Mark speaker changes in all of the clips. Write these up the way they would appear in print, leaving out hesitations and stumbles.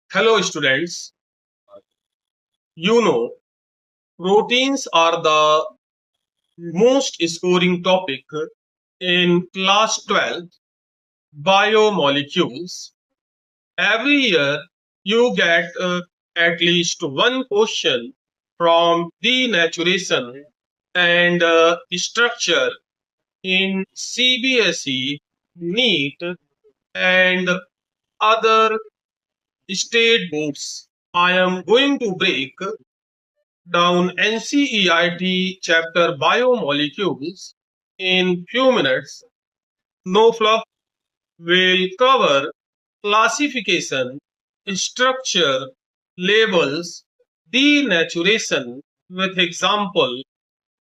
Speaker 1: Hello students, you know proteins are the most scoring topic in class 12 biomolecules. Every year you get at least one question from denaturation and structure in CBSE, NEET and other state boards. I am going to break down NCERT chapter Biomolecules in few minutes. No fluff. Will cover classification, structure, labels, denaturation with example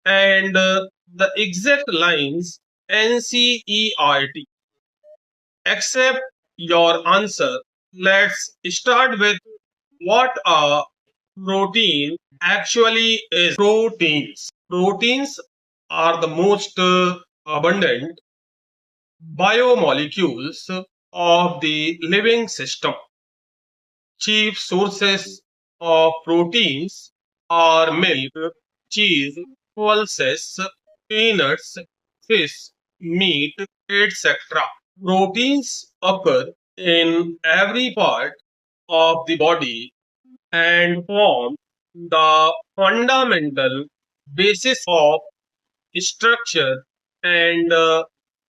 Speaker 1: and the exact lines NCERT. Accept your answer. Let's start with what a protein actually is. Proteins are the most abundant biomolecules of the living system. Chief sources of proteins are milk, cheese, pulses, peanuts, fish, meat, etc. Proteins occur in every part of the body and form the fundamental basis of structure and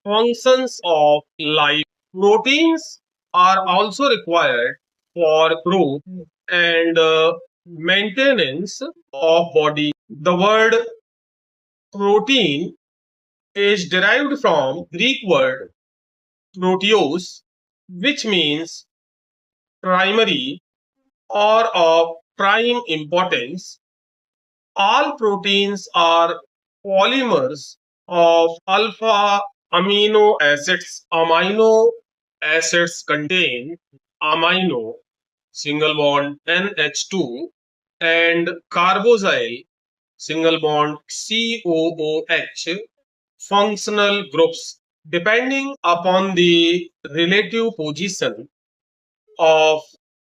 Speaker 1: functions of life. Proteins are also required for growth and maintenance of body. The word protein is derived from Greek word proteos, which means primary or of prime importance. All proteins are polymers of alpha amino acids. Amino acids contain amino single bond NH2 and carboxyl single bond COOH functional groups. Depending upon the relative position of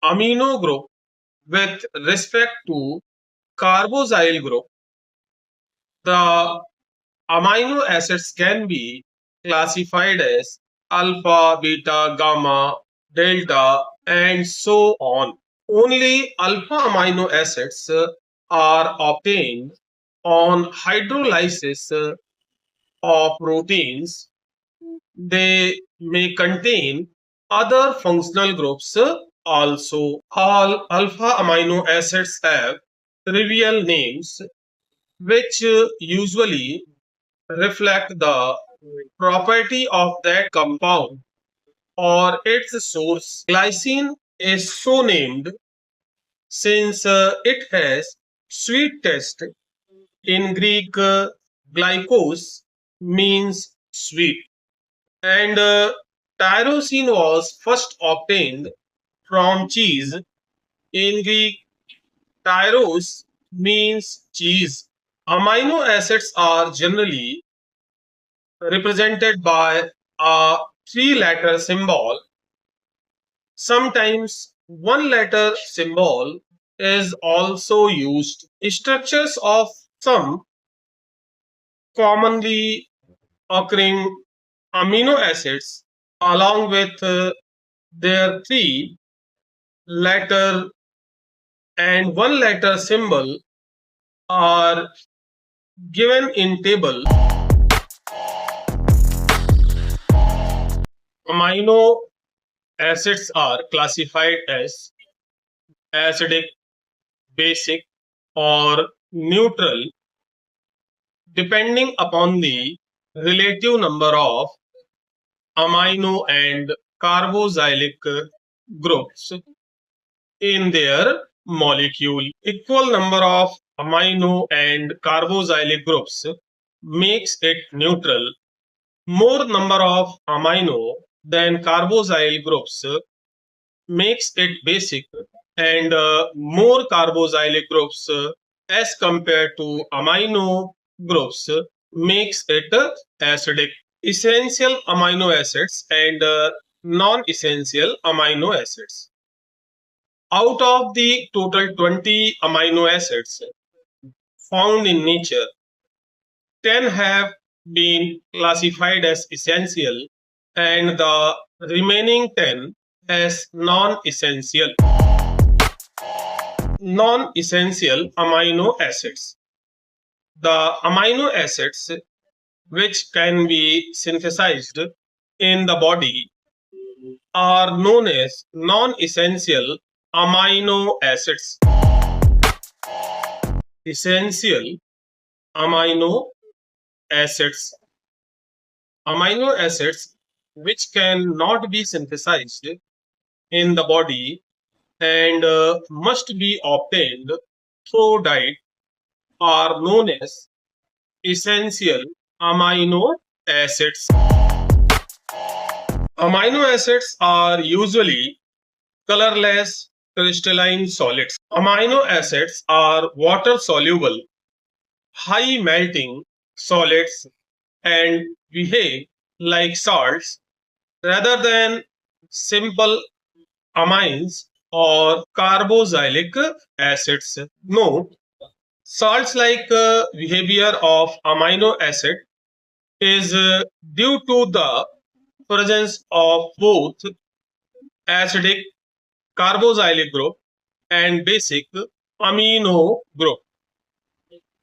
Speaker 1: amino group with respect to carboxyl group, the amino acids can be classified as alpha, beta, gamma, delta, and so on. Only alpha amino acids are obtained on hydrolysis of proteins. They may contain other functional groups also. All alpha amino acids have trivial names which usually reflect the property of that compound or its source. Glycine is so named since it has sweet taste. In Greek, glykos means sweet, and tyrosine was first obtained from cheese. In Greek, tyros means cheese. Amino acids are generally represented by a three-letter symbol. Sometimes one letter symbol is also used. Structures of some commonly occurring amino acids along with their three letter and one letter symbol are given in table. Amino acids are classified as acidic, basic, or neutral depending upon the relative number of amino and carboxylic groups in their molecule. Equal number of amino and carboxylic groups makes it neutral. More number of amino than carboxyl groups makes it basic, and more carboxylic groups as compared to amino groups makes it acidic. Essential amino acids and non-essential amino acids. Out of the total 20 amino acids found in nature, 10 have been classified as essential and the remaining 10 as non-essential. Non-essential amino acids. The amino acids which can be synthesized in the body are known as non-essential amino acids. Essential amino acids. Amino acids which cannot be synthesized in the body and must be obtained through diet are known as essential amino acids. Amino acids are usually colorless crystalline solids. Amino acids are water soluble, high melting solids and behave like salts rather than simple amines or carboxylic acids. Note, salts like behavior of amino acid is due to the presence of both acidic carboxylic group and basic amino group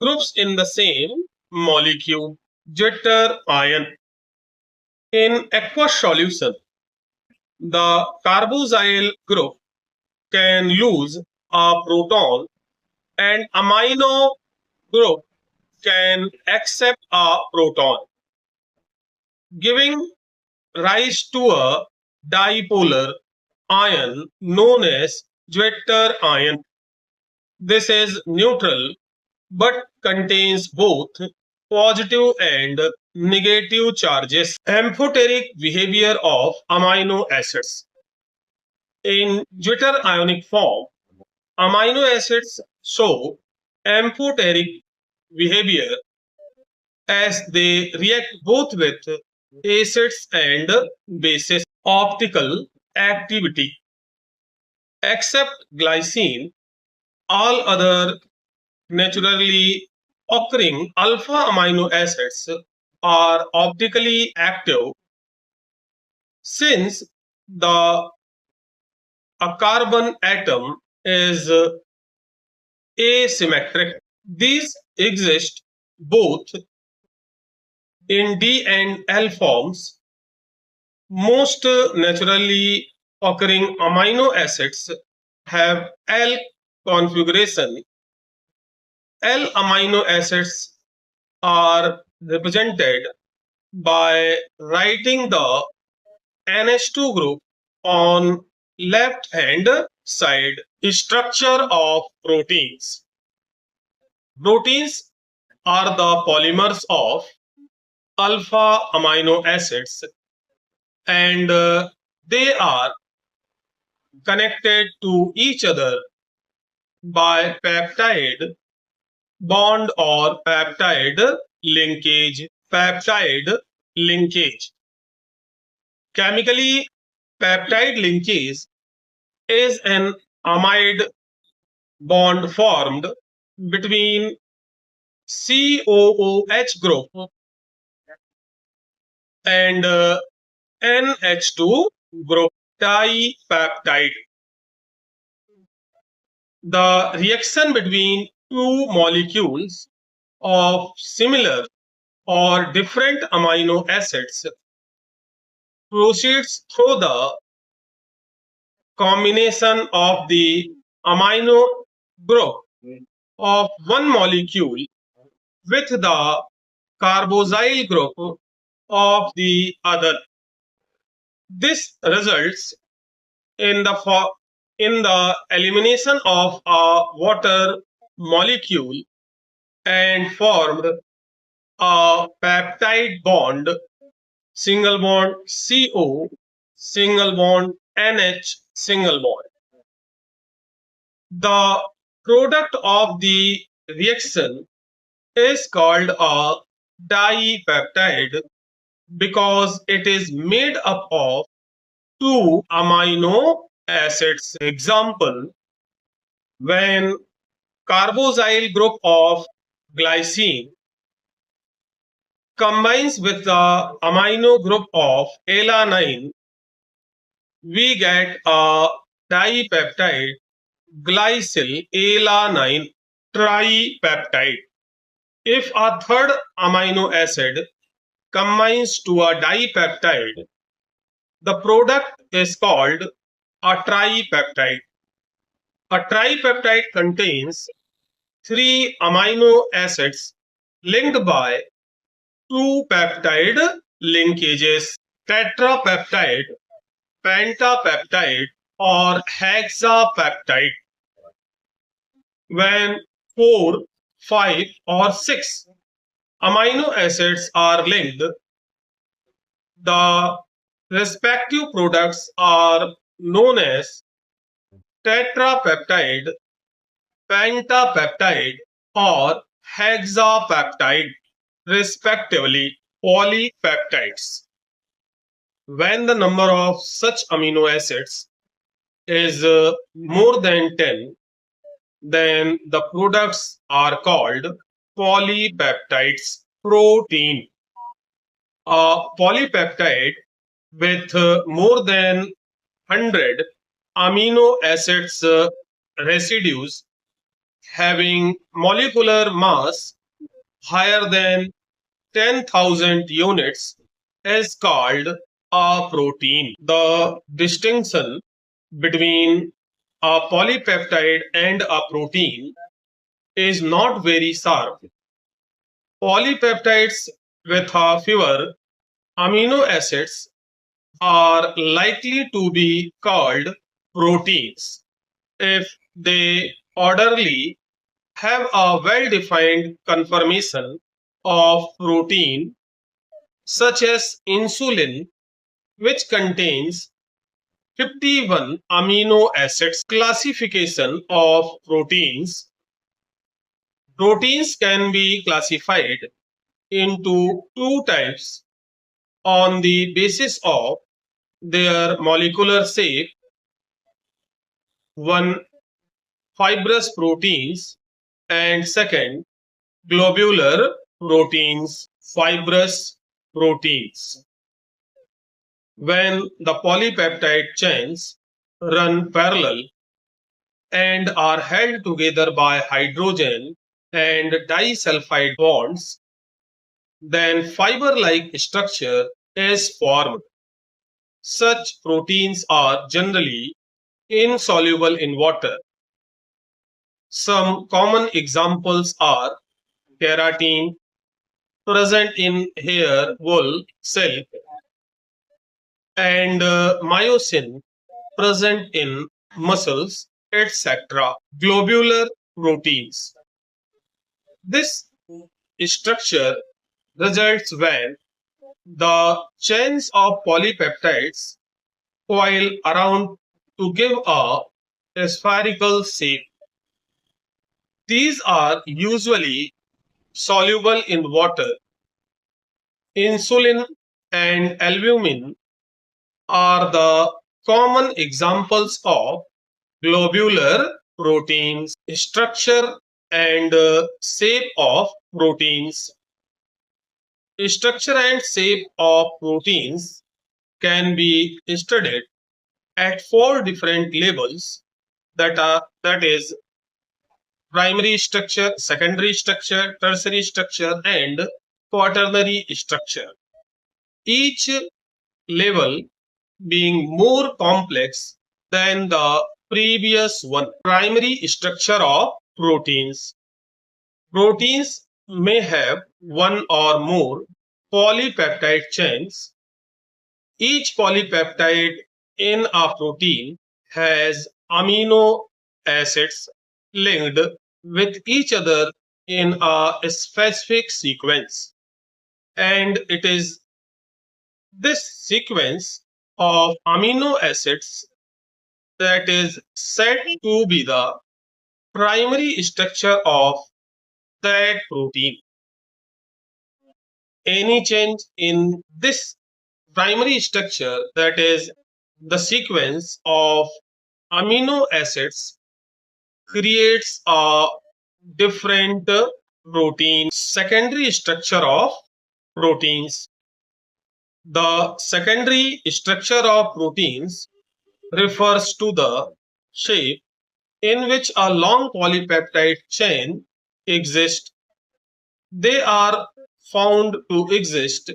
Speaker 1: groups in the same molecule. Jitter ion. In aqueous solution, the carboxyl group can lose a proton and amino group can accept a proton, giving rise to a dipolar ion known as Jeter ion. This is neutral but contains both positive and negative charges. Amphoteric behavior of amino acids. In Jeter ionic form, amino acids show amphoteric behavior as they react both with acids and bases. Optical activity. Except glycine, all other naturally occurring alpha amino acids are optically active since the a carbon atom is asymmetric. These exist both in D and L forms. Most naturally occurring amino acids have L configuration. L amino acids are represented by writing the NH2 group on left hand side. Structure of proteins. Proteins are the polymers of alpha amino acids and they are connected to each other by peptide bond or peptide linkage. Peptide linkage. Chemically, peptide linkage is an amide bond formed between COOH group and NH2 group dipeptide. The reaction between two molecules of similar or different amino acids proceeds through the combination of the amino group of one molecule with the carboxyl group of the other. This results in the elimination of a water molecule and formed a peptide bond, single bond CO, single bond NH, single bond. The product of the reaction is called a dipeptide because it is made up of two amino acids. Example, when carboxyl group of glycine combines with the amino group of alanine, we get a dipeptide glycyl alanine tripeptide. If a third amino acid combines to a dipeptide, the product is called a tripeptide. A tripeptide contains three amino acids linked by two peptide linkages: tetrapeptide, pentapeptide, or hexapeptide. When 4, 5, or 6 amino acids are linked, the respective products are known as tetrapeptide, pentapeptide, or hexapeptide, respectively. Polypeptides. When the number of such amino acids is more than 10, then the products are called polypeptides. Protein. A polypeptide with more than 100 amino acids residues having molecular mass higher than 10,000 units is called a protein. The distinction between a polypeptide and a protein is not very sharp. Polypeptides with fewer amino acids are likely to be called proteins if they orderly have a well-defined conformation of protein, such as insulin, which contains 51 amino acids. Classification of proteins. Proteins can be classified into two types on the basis of their molecular shape. One, fibrous proteins, and second, globular proteins. Fibrous proteins. When the polypeptide chains run parallel and are held together by hydrogen and disulfide bonds, then fiber-like structure is formed. Such proteins are generally insoluble in water. Some common examples are keratin, present in hair, wool, silk, and myosin, present in muscles, etc. Globular proteins. This structure results when the chains of polypeptides coil around to give a spherical shape. These are usually soluble in water. Insulin and albumin are the common examples of globular proteins. Structure and shape of proteins. Structure and shape of proteins can be studied at four different levels, that is primary structure, secondary structure, tertiary structure, and quaternary structure. Each level being more complex than the previous one. Primary structure of proteins. Proteins may have one or more polypeptide chains. Each polypeptide in a protein has amino acids linked with each other in a specific sequence. And it is this sequence of amino acids that is said to be the primary structure of that protein. Any change in this primary structure, that is the sequence of amino acids creates a different protein. Secondary structure of proteins. The secondary structure of proteins refers to the shape in which a long polypeptide chain exists. They are found to exist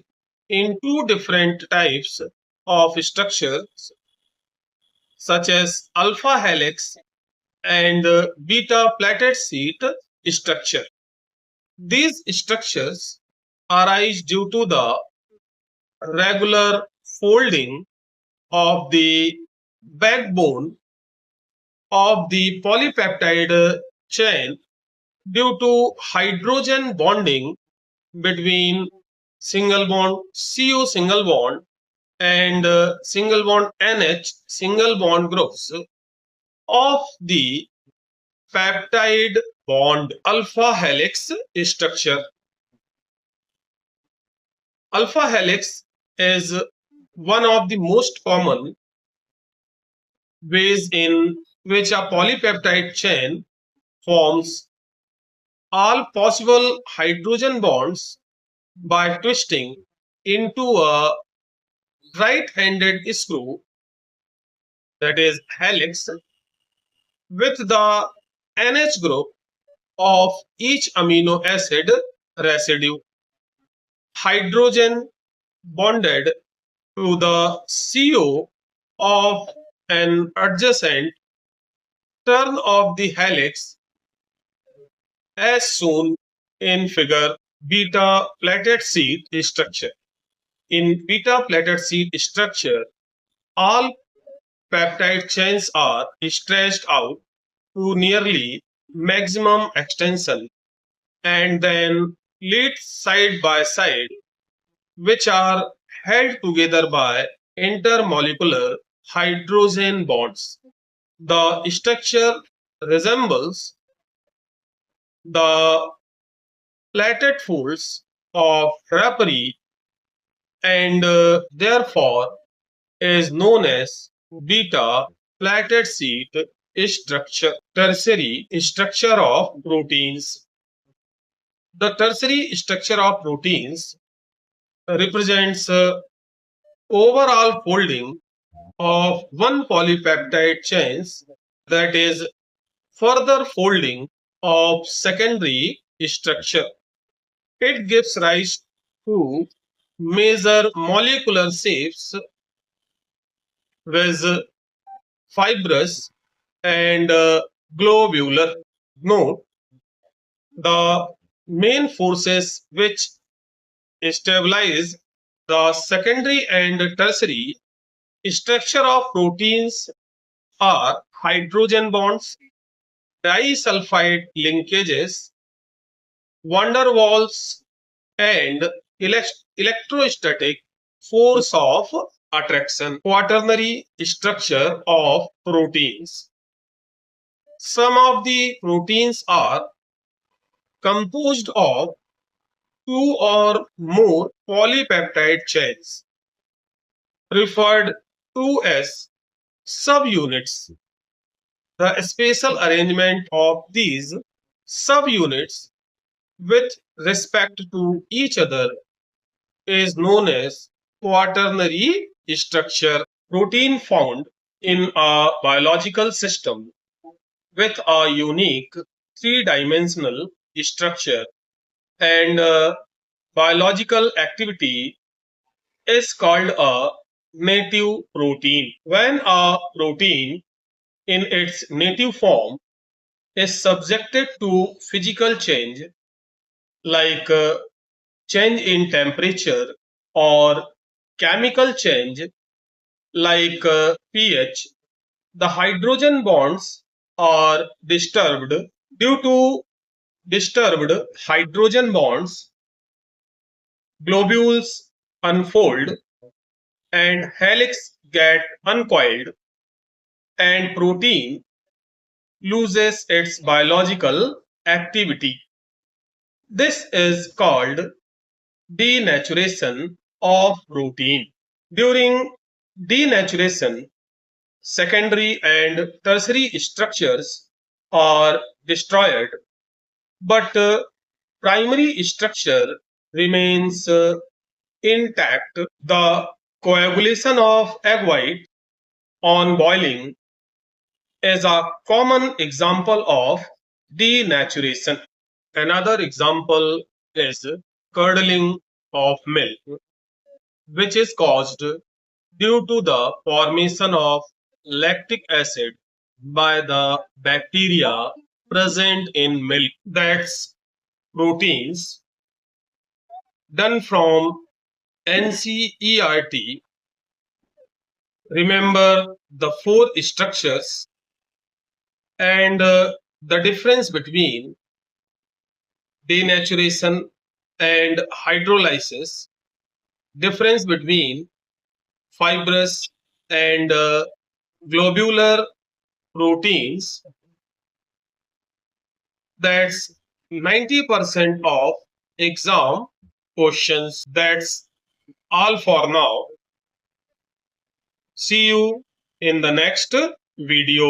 Speaker 1: in two different types of structures, such as alpha helix and beta platelet sheet structure. These structures arise due to the regular folding of the backbone of the polypeptide chain due to hydrogen bonding between single bond CO single bond and single bond NH single bond groups of the peptide bond alpha helix structure. Alpha helix is one of the most common ways in which a polypeptide chain forms all possible hydrogen bonds by twisting into a right-handed screw, that is helix, with the NH group of each amino acid residue hydrogen bonded to the CO of an adjacent turn of the helix as shown in figure beta platelet sheet structure. In beta platelet sheet structure, all peptide chains are stretched out to nearly maximum extension and then laid side by side, which are held together by intermolecular hydrogen bonds. The structure resembles the plaited folds of drapery and therefore is known as beta plaited sheet structure. Tertiary structure of proteins. The tertiary structure of proteins represents overall folding of one polypeptide chains, that is further folding of secondary structure. It gives rise to major molecular shapes with fibrous and globular. Note the main forces which stabilize the secondary and tertiary structure of proteins are hydrogen bonds, disulfide linkages, van der Waals, and electrostatic force of attraction. Quaternary structure of proteins. Some of the proteins are composed of two or more polypeptide chains, referred to as subunits. The spatial arrangement of these subunits with respect to each other is known as quaternary structure. Protein found in a biological system with a unique three-dimensional structure and biological activity is called a native protein. When a protein in its native form is subjected to physical change like change in temperature or chemical change like pH, the hydrogen bonds are disturbed. Due to disturbed hydrogen bonds, globules unfold and helix get uncoiled and protein loses its biological activity. This is called denaturation of protein. During denaturation, secondary and tertiary structures are destroyed, but primary structure remains intact. The coagulation of egg white on boiling is a common example of denaturation. Another example is curdling of milk, which is caused due to the formation of lactic acid by the bacteria present in milk. That's proteins done from NCERT. Remember the four structures and the difference between denaturation and hydrolysis, difference between fibrous and globular proteins. That's 90% of exam questions. That's all for now. See you in the next video.